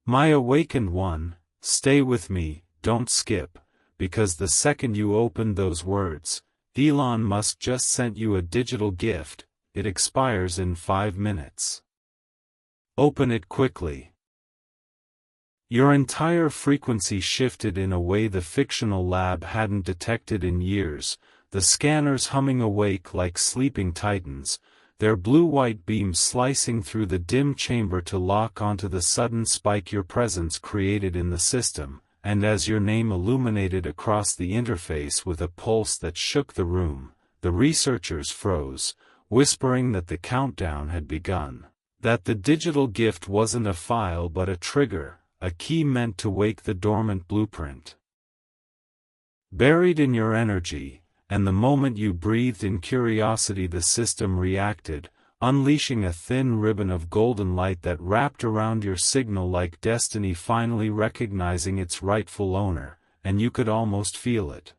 My awakened one, stay with me, don't skip, because the second you open those words, Elon Musk just sent you a digital gift, it expires in 5 minutes. Open it quickly. Your entire frequency shifted in a way the fictional lab hadn't detected in years, the scanners humming awake like sleeping titans, their blue-white beams slicing through the dim chamber to lock onto the sudden spike your presence created in the system, and as your name illuminated across the interface with a pulse that shook the room, the researchers froze, whispering that the countdown had begun, that the digital gift wasn't a file but a trigger, a key meant to wake the dormant blueprint. Buried in your energy, and the moment you breathed in curiosity the system reacted, unleashing a thin ribbon of golden light that wrapped around your signal like destiny finally recognizing its rightful owner, and you could almost feel it.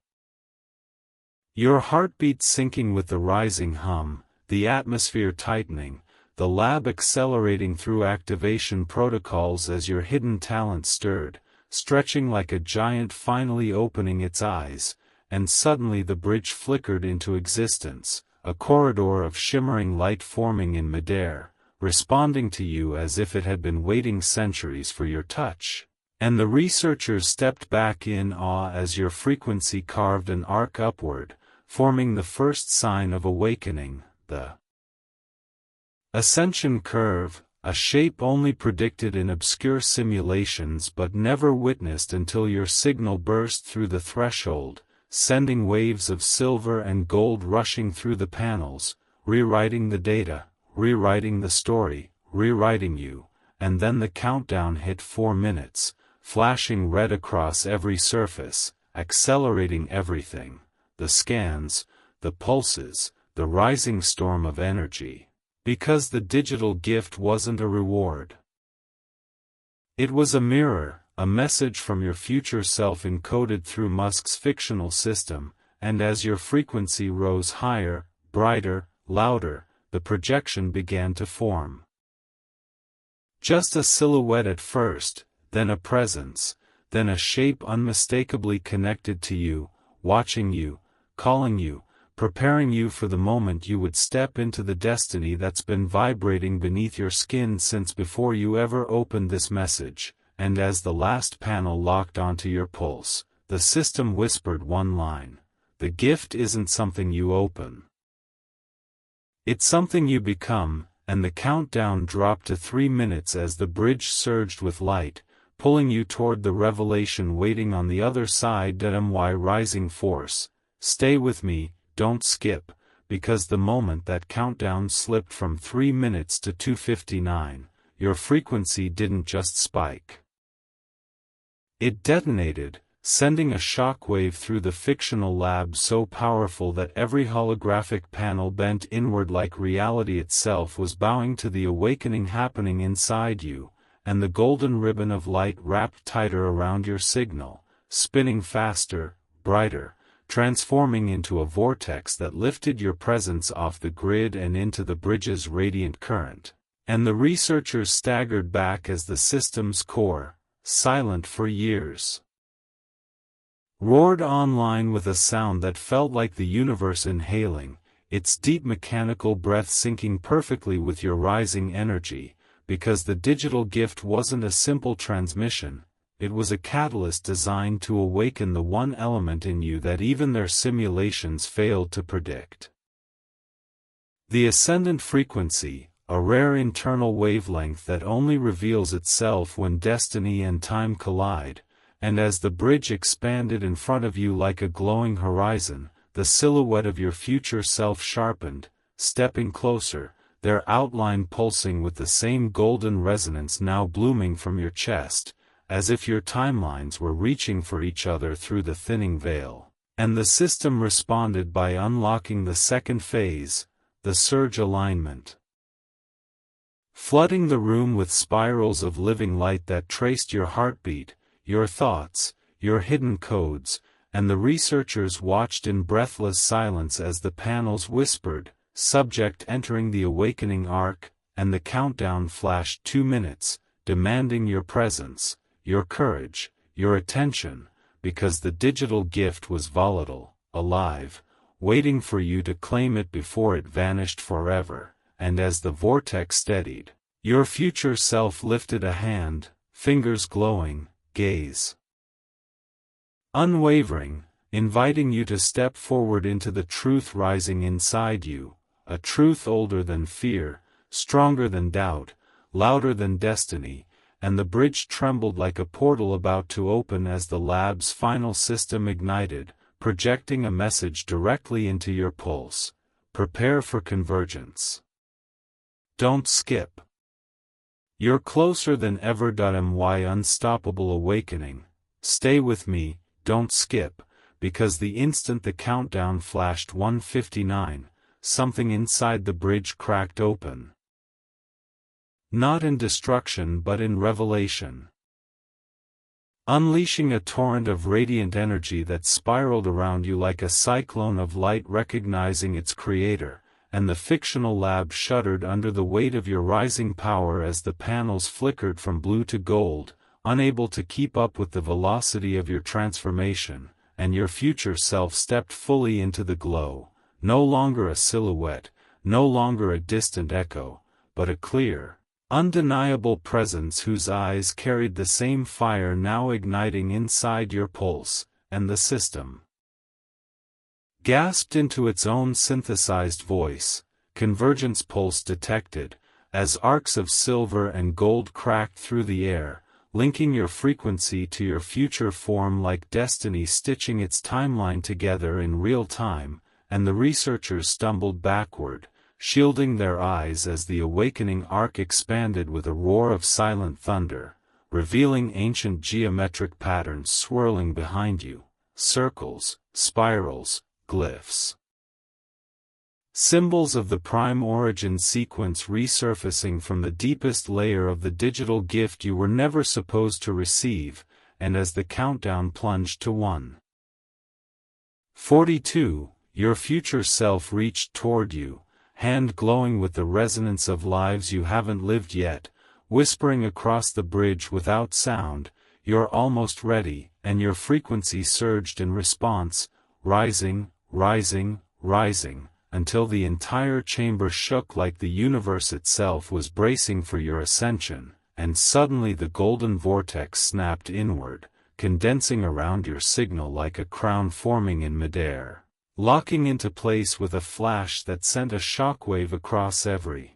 Your heartbeat syncing with the rising hum, the atmosphere tightening, the lab accelerating through activation protocols as your hidden talent stirred, stretching like a giant finally opening its eyes, and suddenly the bridge flickered into existence, a corridor of shimmering light forming in midair, responding to you as if it had been waiting centuries for your touch. And the researchers stepped back in awe as your frequency carved an arc upward, forming the first sign of awakening, the ascension curve, a shape only predicted in obscure simulations but never witnessed until your signal burst through the threshold, sending waves of silver and gold rushing through the panels, rewriting the data, rewriting the story, rewriting you, and then the countdown hit 4 minutes, flashing red across every surface, accelerating everything, the scans, the pulses, the rising storm of energy. Because the digital gift wasn't a reward. It was a mirror, a message from your future self encoded through Musk's fictional system, and as your frequency rose higher, brighter, louder, the projection began to form. Just a silhouette at first, then a presence, then a shape unmistakably connected to you, watching you, calling you, preparing you for the moment you would step into the destiny that's been vibrating beneath your skin since before you ever opened this message. And as the last panel locked onto your pulse, the system whispered one line: the gift isn't something you open. It's something you become, and the countdown dropped to 3 minutes as the bridge surged with light, pulling you toward the revelation waiting on the other side. My rising force, stay with me, don't skip, because the moment that countdown slipped from 3 minutes to 2:59, your frequency didn't just spike. It detonated, sending a shockwave through the fictional lab so powerful that every holographic panel bent inward like reality itself was bowing to the awakening happening inside you, and the golden ribbon of light wrapped tighter around your signal, spinning faster, brighter, transforming into a vortex that lifted your presence off the grid and into the bridge's radiant current. And the researchers staggered back as the system's core, silent for years, roared online with a sound that felt like the universe inhaling, its deep mechanical breath syncing perfectly with your rising energy, because the digital gift wasn't a simple transmission, it was a catalyst designed to awaken the one element in you that even their simulations failed to predict. The ascendant frequency, a rare internal wavelength that only reveals itself when destiny and time collide, and as the bridge expanded in front of you like a glowing horizon, the silhouette of your future self sharpened, stepping closer, their outline pulsing with the same golden resonance now blooming from your chest, as if your timelines were reaching for each other through the thinning veil. And the system responded by unlocking the second phase, the surge alignment, flooding the room with spirals of living light that traced your heartbeat, your thoughts, your hidden codes, and the researchers watched in breathless silence as the panels whispered, subject entering the awakening arc, and the countdown flashed 2 minutes, demanding your presence, your courage, your attention, because the digital gift was volatile, alive, waiting for you to claim it before it vanished forever. And as the vortex steadied, your future self lifted a hand, fingers glowing, gaze unwavering, inviting you to step forward into the truth rising inside you, a truth older than fear, stronger than doubt, louder than destiny. And the bridge trembled like a portal about to open as the lab's final system ignited, projecting a message directly into your pulse. Prepare for convergence. Don't skip. You're closer than ever. My unstoppable awakening. Stay with me, don't skip, because the instant the countdown flashed 1:59, something inside the bridge cracked open. Not in destruction but in revelation. Unleashing a torrent of radiant energy that spiraled around you like a cyclone of light recognizing its creator, and the fictional lab shuddered under the weight of your rising power as the panels flickered from blue to gold, unable to keep up with the velocity of your transformation, and your future self stepped fully into the glow, no longer a silhouette, no longer a distant echo, but a clear, undeniable presence whose eyes carried the same fire now igniting inside your pulse, and the system gasped into its own synthesized voice, convergence pulse detected, as arcs of silver and gold cracked through the air, linking your frequency to your future form like destiny stitching its timeline together in real time, and the researchers stumbled backward, shielding their eyes as the awakening arc expanded with a roar of silent thunder, revealing ancient geometric patterns swirling behind you, circles, spirals, glyphs. Symbols of the prime origin sequence resurfacing from the deepest layer of the digital gift you were never supposed to receive, and as the countdown plunged to 1:42, your future self reached toward you, hand glowing with the resonance of lives you haven't lived yet, whispering across the bridge without sound, "You're almost ready," and your frequency surged in response, rising, rising, rising, until the entire chamber shook like the universe itself was bracing for your ascension, and suddenly the golden vortex snapped inward, condensing around your signal like a crown forming in midair, locking into place with a flash that sent a shockwave across every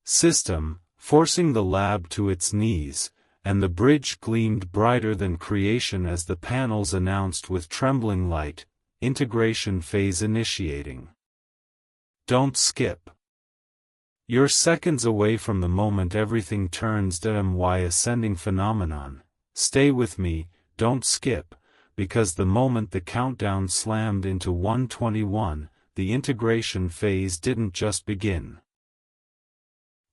system, forcing the lab to its knees, and the bridge gleamed brighter than creation as the panels announced with trembling light, "Integration phase initiating. Don't skip. You're seconds away from the moment everything turns my ascending phenomenon. Stay with me, don't skip, because the moment the countdown slammed into 1:21, the integration phase didn't just begin.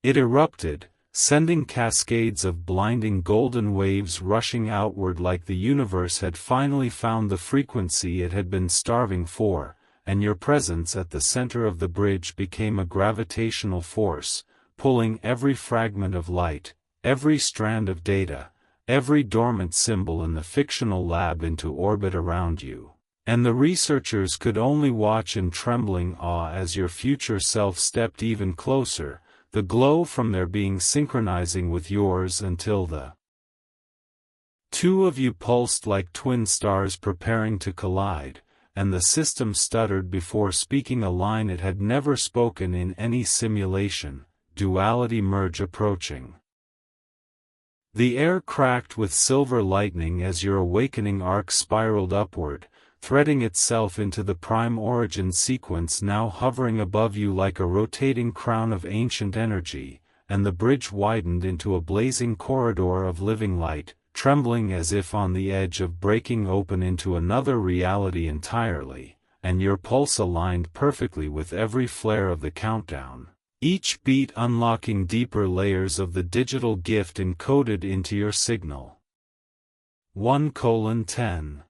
It erupted, sending cascades of blinding golden waves rushing outward like the universe had finally found the frequency it had been starving for, and your presence at the center of the bridge became a gravitational force, pulling every fragment of light, every strand of data, every dormant symbol in the fictional lab into orbit around you. And the researchers could only watch in trembling awe as your future self stepped even closer, the glow from their being synchronizing with yours until the two of you pulsed like twin stars preparing to collide, and the system stuttered before speaking a line it had never spoken in any simulation, duality merge approaching. The air cracked with silver lightning as your awakening arc spiraled upward, threading itself into the prime origin sequence now hovering above you like a rotating crown of ancient energy, and the bridge widened into a blazing corridor of living light, trembling as if on the edge of breaking open into another reality entirely, and your pulse aligned perfectly with every flare of the countdown, each beat unlocking deeper layers of the digital gift encoded into your signal. 1:10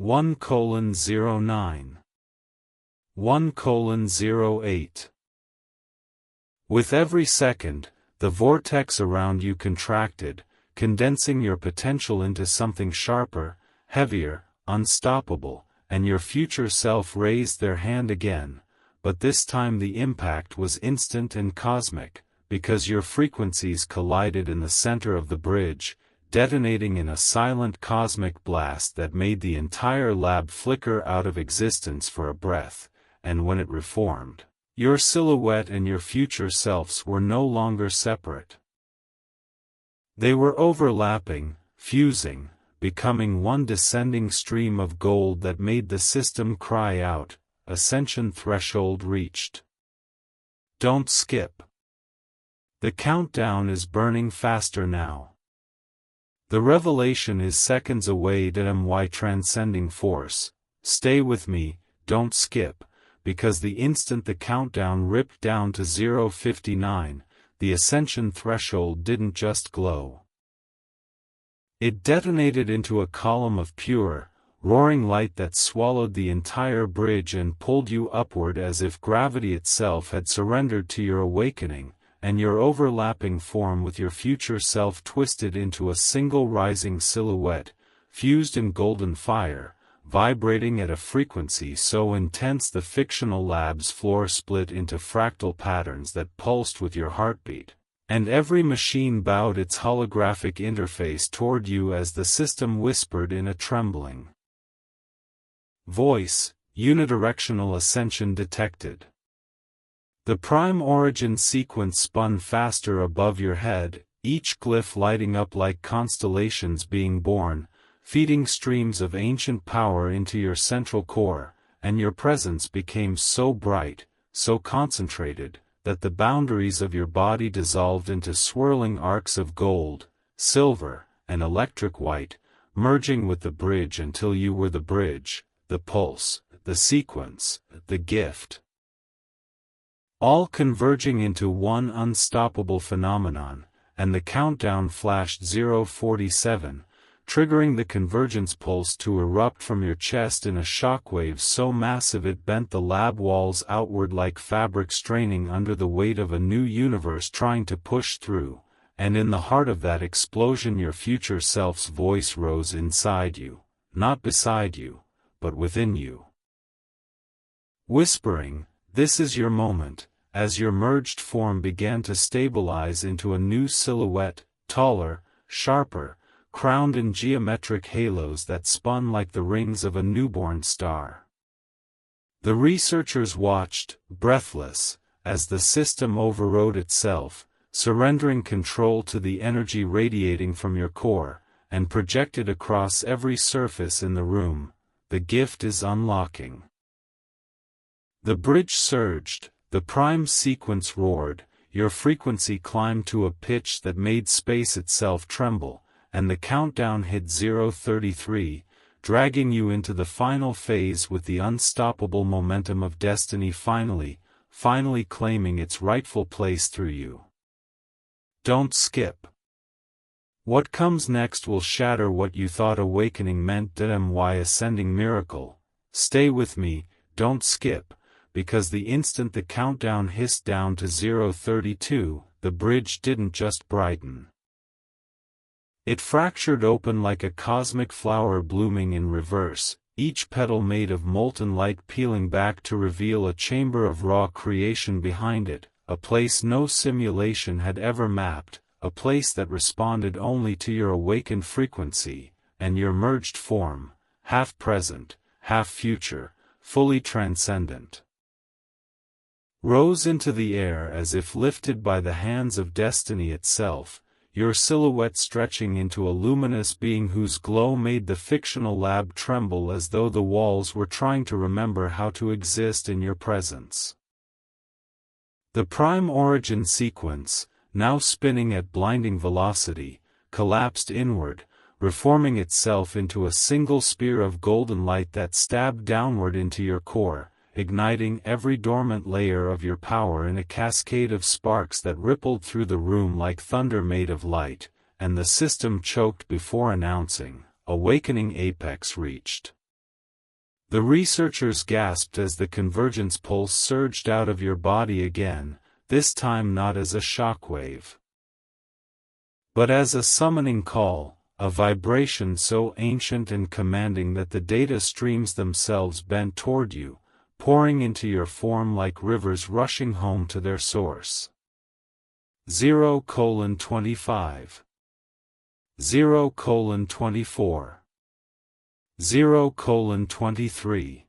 1:09 1:08 With every second, The vortex around you contracted, condensing your potential into something sharper, heavier, unstoppable, and your future self raised their hand again, but this time the impact was instant and cosmic, because your frequencies collided in the center of the bridge, detonating in a silent cosmic blast that made the entire lab flicker out of existence for a breath, and when it reformed, your silhouette and your future selves were no longer separate. They were overlapping, fusing, becoming one descending stream of gold that made the system cry out, ascension threshold reached. Don't skip. The countdown is burning faster now. The revelation is seconds away. Transcending force. Stay with me, don't skip, because the instant the countdown ripped down to 0:59, the ascension threshold didn't just glow. It detonated into a column of pure, roaring light that swallowed the entire bridge and pulled you upward as if gravity itself had surrendered to your awakening, and your overlapping form with your future self twisted into a single rising silhouette, fused in golden fire, vibrating at a frequency so intense the fictional lab's floor split into fractal patterns that pulsed with your heartbeat, and every machine bowed its holographic interface toward you as the system whispered in a trembling voice, unidirectional ascension detected. The prime origin sequence spun faster above your head, each glyph lighting up like constellations being born, feeding streams of ancient power into your central core, and your presence became so bright, so concentrated, that the boundaries of your body dissolved into swirling arcs of gold, silver, and electric white, merging with the bridge until you were the bridge, the pulse, the sequence, the gift. All converging into one unstoppable phenomenon, and the countdown flashed 0:47, triggering the convergence pulse to erupt from your chest in a shockwave so massive it bent the lab walls outward like fabric straining under the weight of a new universe trying to push through, and in the heart of that explosion your future self's voice rose inside you, not beside you, but within you. Whispering, "This is your moment," as your merged form began to stabilize into a new silhouette, taller, sharper, crowned in geometric halos that spun like the rings of a newborn star. The researchers watched, breathless, as the system overrode itself, surrendering control to the energy radiating from your core, and projected across every surface in the room. The gift is unlocking. The bridge surged, the prime sequence roared, your frequency climbed to a pitch that made space itself tremble, and the countdown hit 0:33, dragging you into the final phase with the unstoppable momentum of destiny finally claiming its rightful place through you. Don't skip. What comes next will shatter what you thought awakening meant. Ascending miracle. Stay with me, don't skip, because the instant the countdown hissed down to 0:32, the bridge didn't just brighten. It fractured open like a cosmic flower blooming in reverse, each petal made of molten light peeling back to reveal a chamber of raw creation behind it, a place no simulation had ever mapped, a place that responded only to your awakened frequency, and your merged form, half present, half future, fully transcendent, rose into the air as if lifted by the hands of destiny itself, your silhouette stretching into a luminous being whose glow made the fictional lab tremble as though the walls were trying to remember how to exist in your presence. The prime origin sequence, now spinning at blinding velocity, collapsed inward, reforming itself into a single spear of golden light that stabbed downward into your core, igniting every dormant layer of your power in a cascade of sparks that rippled through the room like thunder made of light, and the system choked before announcing, "Awakening apex reached." The researchers gasped as the convergence pulse surged out of your body again, this time not as a shockwave, but as a summoning call, a vibration so ancient and commanding that the data streams themselves bent toward you, pouring into your form like rivers rushing home to their source. 0:25 0:24 0:23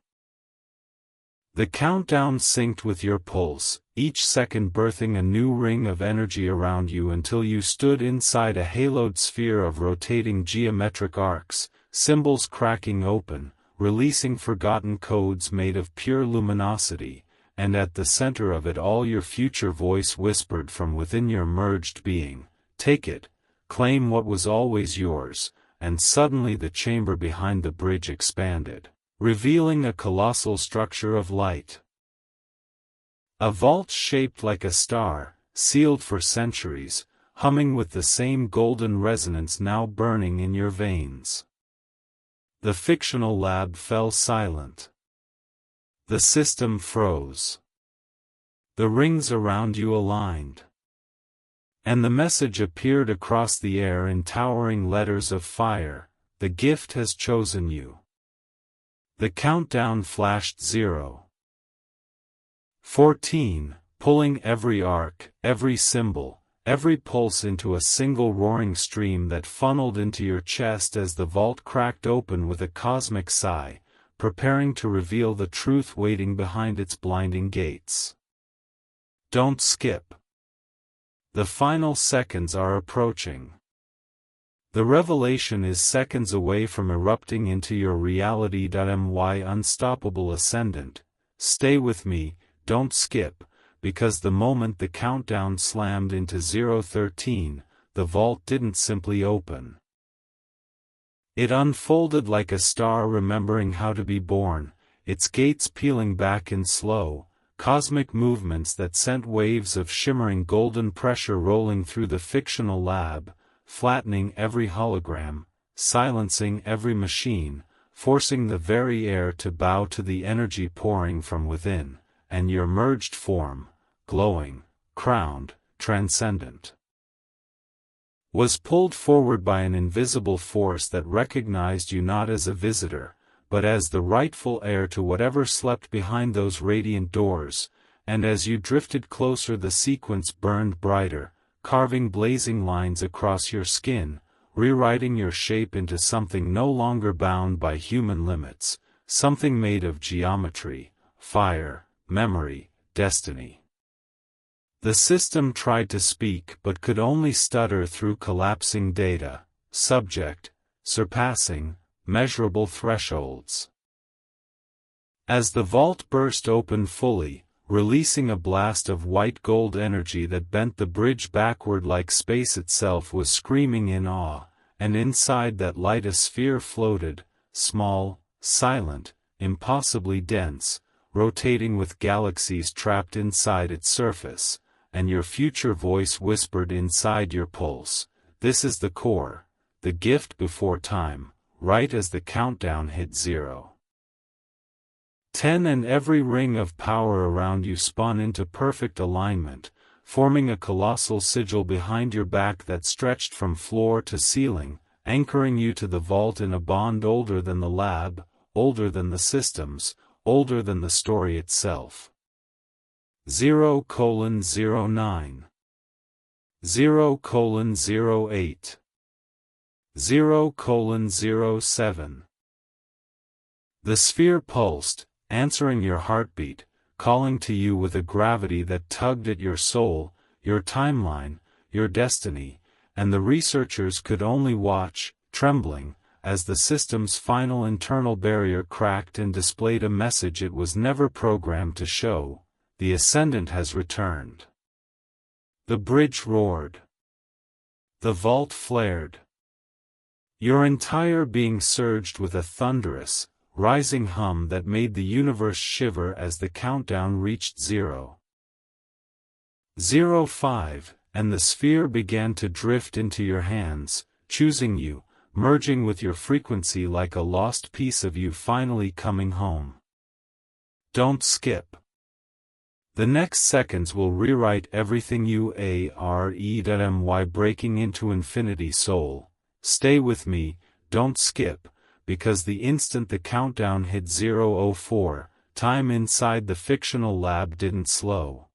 The countdown synced with your pulse, each second birthing a new ring of energy around you until you stood inside a haloed sphere of rotating geometric arcs, symbols cracking open, releasing forgotten codes made of pure luminosity, and at the center of it all your future voice whispered from within your merged being, "Take it, claim what was always yours," and suddenly the chamber behind the bridge expanded, revealing a colossal structure of light. A vault shaped like a star, sealed for centuries, humming with the same golden resonance now burning in your veins. The fictional lab fell silent. The system froze. The rings around you aligned. And the message appeared across the air in towering letters of fire: "The gift has chosen you." The countdown flashed 0. 14, pulling every arc, every symbol, every pulse into a single roaring stream that funneled into your chest as the vault cracked open with a cosmic sigh, preparing to reveal the truth waiting behind its blinding gates. Don't skip. The final seconds are approaching. The revelation is seconds away from erupting into your reality. My unstoppable ascendant, stay with me, don't skip, because the moment the countdown slammed into 0:13, the vault didn't simply open. It unfolded like a star remembering how to be born, its gates peeling back in slow, cosmic movements that sent waves of shimmering golden pressure rolling through the fictional lab, flattening every hologram, silencing every machine, forcing the very air to bow to the energy pouring from within, and your merged form, glowing, crowned, transcendent, was pulled forward by an invisible force that recognized you not as a visitor, but as the rightful heir to whatever slept behind those radiant doors, and as you drifted closer the sequence burned brighter, carving blazing lines across your skin, rewriting your shape into something no longer bound by human limits, something made of geometry, fire, memory, destiny. The system tried to speak but could only stutter through collapsing data, subject, surpassing, measurable thresholds. As the vault burst open fully, releasing a blast of white gold energy that bent the bridge backward like space itself was screaming in awe, and inside that light a sphere floated, small, silent, impossibly dense, rotating with galaxies trapped inside its surface, and your future voice whispered inside your pulse, "This is the core, the gift before time," right as the countdown hit 0:10 and every ring of power around you spun into perfect alignment, forming a colossal sigil behind your back that stretched from floor to ceiling, anchoring you to the vault in a bond older than the lab, older than the systems, older than the story itself. 0:09 0:08 0:07 The sphere pulsed, answering your heartbeat, calling to you with a gravity that tugged at your soul, your timeline, your destiny, and the researchers could only watch, trembling, as the system's final internal barrier cracked and displayed a message it was never programmed to show: "The Ascendant has returned." The bridge roared. The vault flared. Your entire being surged with a thunderous, rising hum that made the universe shiver as the countdown reached 0:05, and the sphere began to drift into your hands, choosing you, merging with your frequency like a lost piece of you finally coming home. Don't skip. The next seconds will rewrite everything you are breaking into infinity soul. Stay with me, don't skip, because the instant the countdown hit 0:04, time inside the fictional lab didn't slow.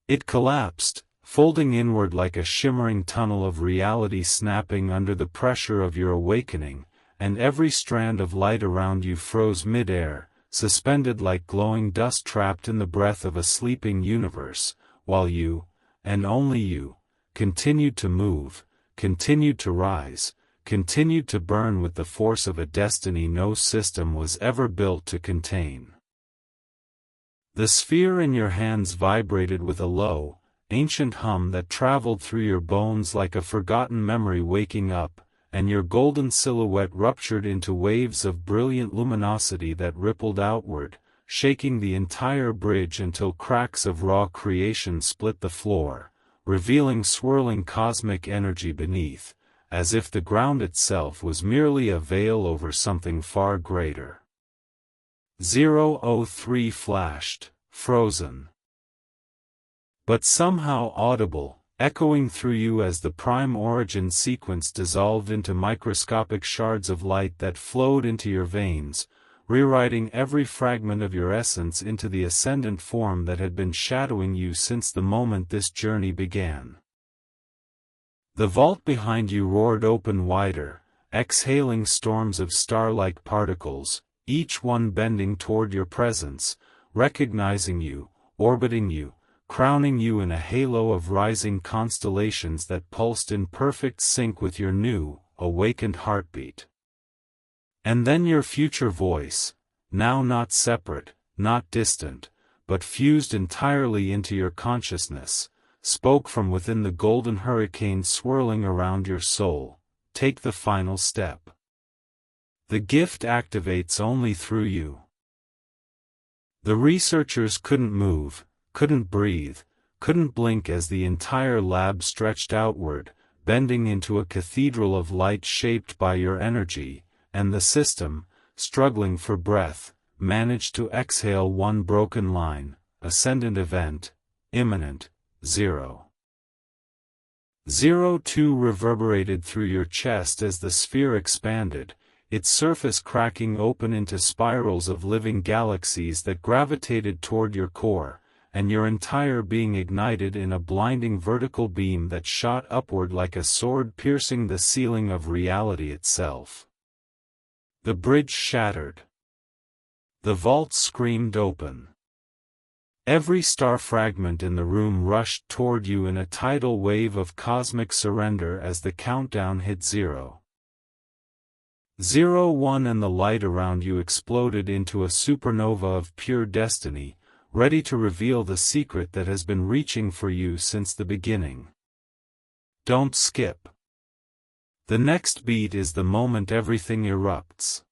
It collapsed, folding inward like a shimmering tunnel of reality snapping under the pressure of your awakening, and every strand of light around you froze mid-air, suspended like glowing dust trapped in the breath of a sleeping universe, while you, and only you, continued to move, continued to rise, continued to burn with the force of a destiny no system was ever built to contain. The sphere in your hands vibrated with a low, ancient hum that traveled through your bones like a forgotten memory waking up, and your golden silhouette ruptured into waves of brilliant luminosity that rippled outward, shaking the entire bridge until cracks of raw creation split the floor, revealing swirling cosmic energy beneath, as if the ground itself was merely a veil over something far greater. 0:03 flashed, frozen, but somehow audible, echoing through you as the prime origin sequence dissolved into microscopic shards of light that flowed into your veins, rewriting every fragment of your essence into the ascendant form that had been shadowing you since the moment this journey began. The vault behind you roared open wider, exhaling storms of star-like particles, each one bending toward your presence, recognizing you, orbiting you, crowning you in a halo of rising constellations that pulsed in perfect sync with your new, awakened heartbeat. And then your future voice, now not separate, not distant, but fused entirely into your consciousness, spoke from within the golden hurricane swirling around your soul. Take the final step. The gift activates only through you. The researchers couldn't move, couldn't breathe, couldn't blink as the entire lab stretched outward, bending into a cathedral of light shaped by your energy, and the system, struggling for breath, managed to exhale one broken line: ascendant event, imminent, 0:02 reverberated through your chest as the sphere expanded, its surface cracking open into spirals of living galaxies that gravitated toward your core, and your entire being ignited in a blinding vertical beam that shot upward like a sword piercing the ceiling of reality itself. The bridge shattered. The vault screamed open. Every star fragment in the room rushed toward you in a tidal wave of cosmic surrender as the countdown hit 0:01 and the light around you exploded into a supernova of pure destiny, ready to reveal the secret that has been reaching for you since the beginning. Don't skip. The next beat is the moment everything erupts.